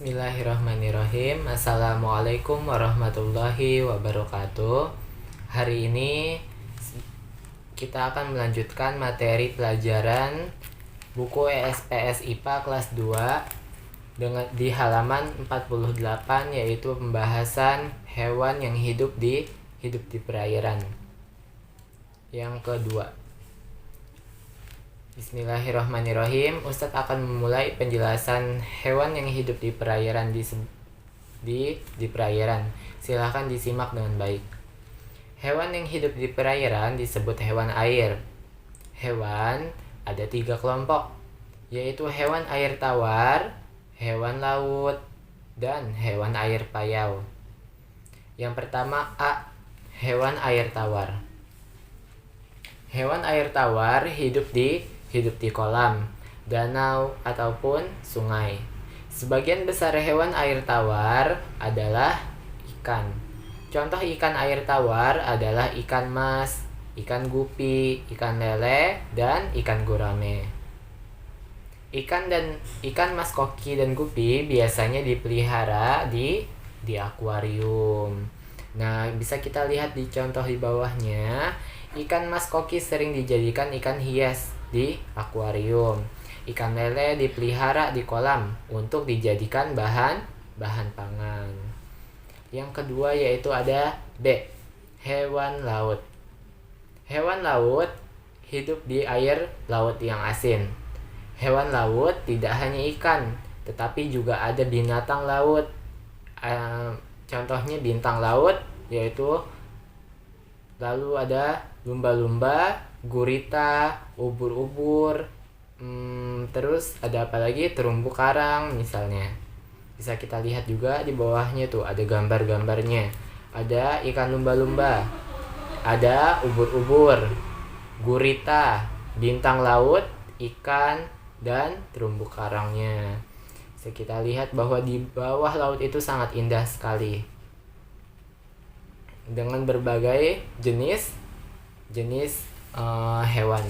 Bismillahirrahmanirrahim. Assalamualaikum warahmatullahi wabarakatuh. Hari ini kita akan melanjutkan materi pelajaran buku ESPS IPA kelas 2 di halaman 48, yaitu pembahasan hewan yang hidup di perairan. Yang kedua, Bismillahirrahmanirrahim. Ustadz akan memulai penjelasan hewan yang hidup di perairan di perairan. Silahkan disimak dengan baik. Hewan yang hidup di perairan disebut hewan air. Hewan ada 3 kelompok, yaitu hewan air tawar, hewan laut, dan hewan air payau. Yang pertama A. Hewan air tawar. Hewan air tawar hidup di kolam, danau, ataupun sungai. Sebagian besar hewan air tawar adalah ikan. Contoh ikan air tawar adalah ikan mas, ikan gupi, ikan lele, dan ikan gurame. Ikan mas koki dan gupi biasanya dipelihara di akuarium. Nah, bisa kita lihat di contoh di bawahnya. Ikan mas koki sering dijadikan ikan hias di akuarium. Ikan lele dipelihara di kolam untuk dijadikan bahan pangan. Yang kedua yaitu ada B. Hewan laut. Hewan laut hidup di air laut yang asin. Hewan laut tidak hanya ikan, tetapi juga ada binatang laut. Contohnya bintang laut, yaitu lalu ada lumba-lumba, gurita, ubur-ubur, terus ada apa lagi, terumbu karang misalnya. Bisa kita lihat juga di bawahnya tuh ada gambar-gambarnya. Ada ikan lumba-lumba, ada ubur-ubur, gurita, bintang laut, ikan, dan terumbu karangnya. Bisa kita lihat bahwa di bawah laut itu sangat indah sekali, dengan berbagai jenis hewan.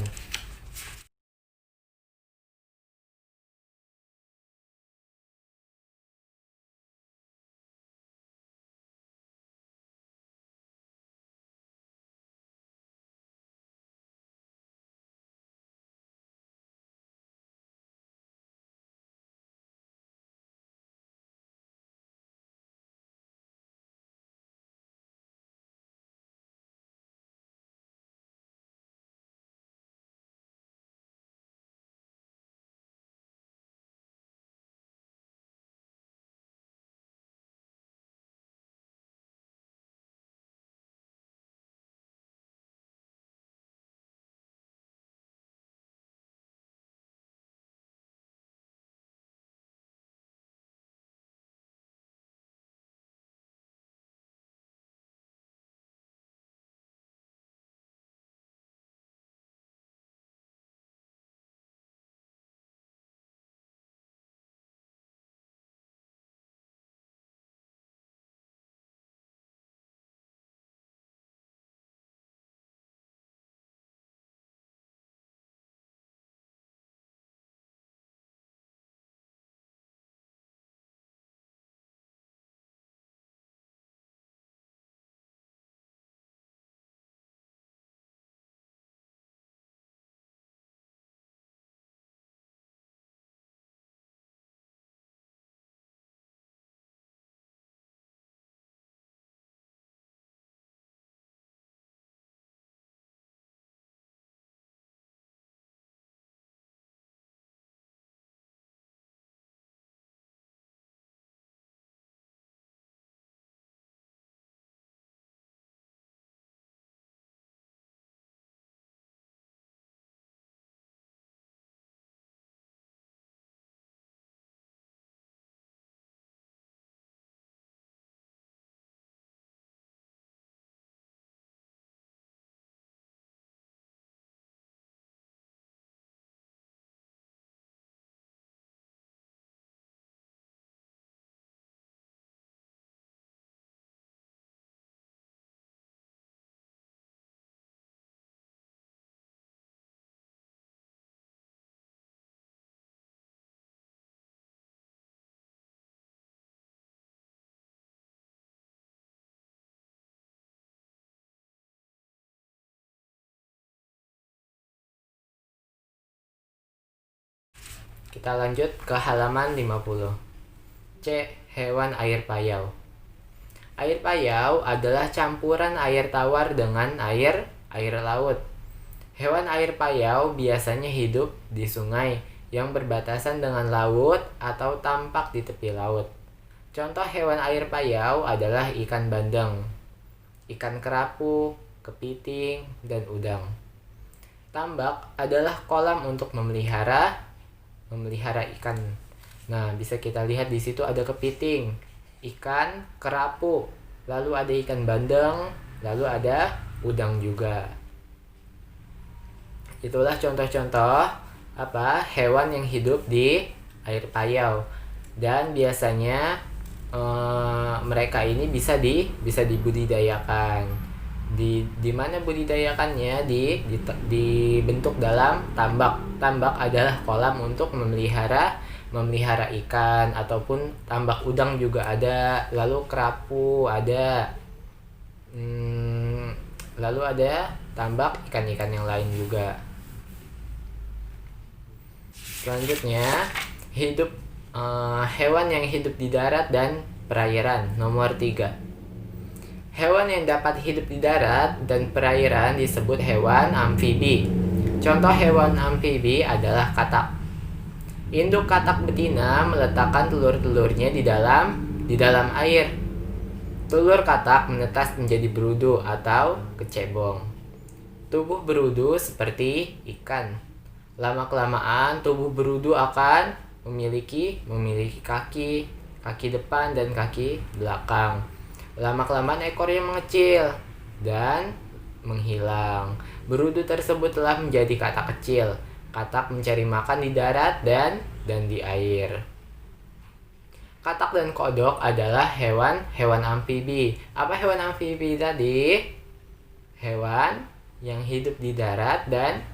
Kita lanjut ke halaman 50. C. Hewan air payau. Air payau adalah campuran air tawar dengan air laut. Hewan air payau biasanya hidup di sungai yang berbatasan dengan laut atau tampak di tepi laut. Contoh hewan air payau adalah ikan bandeng, ikan kerapu, kepiting, dan udang. Tambak adalah kolam untuk memelihara ikan. Nah, bisa kita lihat di situ ada kepiting, ikan kerapu, lalu ada ikan bandeng, lalu ada udang juga. Itulah contoh-contoh hewan yang hidup di air payau. Dan biasanya mereka ini bisa dibudidayakan. Di mana budidayakannya? Di bentuk dalam tambak. Tambak adalah kolam untuk memelihara ikan, ataupun tambak udang juga ada, lalu kerapu ada, lalu ada tambak ikan-ikan yang lain juga. Selanjutnya, hewan yang hidup di darat dan perairan. Nomor 3. Hewan yang dapat hidup di darat dan perairan disebut hewan amfibi. Contoh hewan amfibi adalah katak. Induk katak betina meletakkan telur-telurnya di dalam air. Telur katak menetas menjadi berudu atau kecebong. Tubuh berudu seperti ikan. Lama-kelamaan tubuh berudu akan memiliki kaki depan dan kaki belakang. Lama-kelamaan ekornya mengecil dan menghilang. Berudu tersebut telah menjadi katak kecil. Katak mencari makan di darat dan di air. Katak dan kodok adalah hewan amfibi. Apa hewan amfibi tadi? Hewan yang hidup di darat dan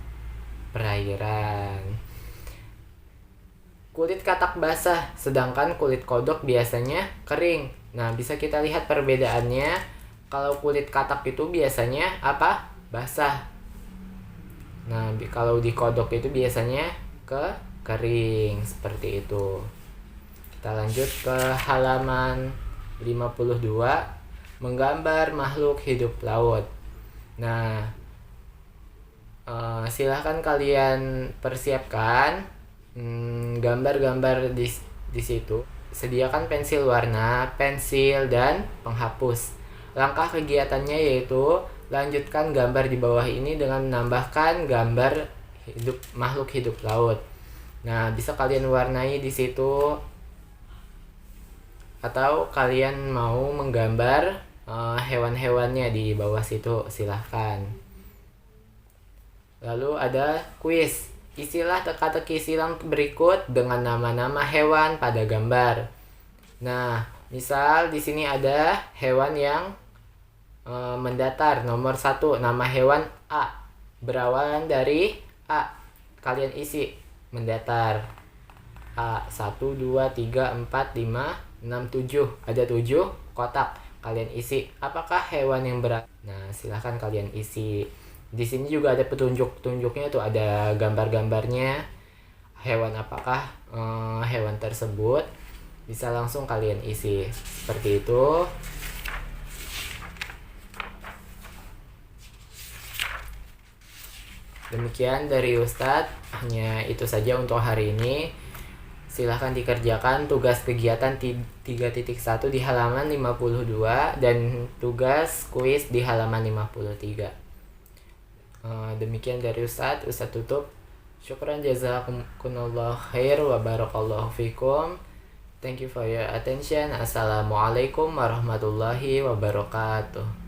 perairan. Kulit katak basah, sedangkan kulit kodok biasanya kering. Nah, bisa kita lihat perbedaannya. Kalau kulit katak itu biasanya basah. Nah, kalau di kodok itu biasanya kering, seperti itu. Kita lanjut ke halaman 52, menggambar makhluk hidup laut. Nah, silahkan kalian persiapkan gambar-gambar di situ. Sediakan pensil warna, pensil, dan penghapus. Langkah kegiatannya yaitu lanjutkan gambar di bawah ini dengan menambahkan gambar makhluk hidup laut. Nah, bisa kalian warnai di situ, atau kalian mau menggambar hewan-hewannya di bawah situ, silahkan. Lalu ada kuis. Isilah teka-teki silang berikut dengan nama-nama hewan pada gambar. Nah, misal di sini ada hewan yang mendatar. Nomor 1, nama hewan A, berawalan dari A. Kalian isi mendatar. A 1, 2, 3, 4, 5, 6, 7. Ada 7 kotak. Kalian isi apakah hewan yang berat. Nah, silahkan kalian isi. Di sini juga ada petunjuk-petunjuknya tuh, ada gambar-gambarnya. Hewan apakah hewan tersebut. Bisa langsung kalian isi. Seperti itu. Demikian dari Ustadz, hanya itu saja untuk hari ini. Silahkan dikerjakan tugas kegiatan 3.1 di halaman 52 dan tugas kuis di halaman 53. Demikian dari Ustadz tutup. Syukran jazakumullah khair wa barakallahu fikum. Thank you for your attention. Assalamualaikum warahmatullahi wabarakatuh.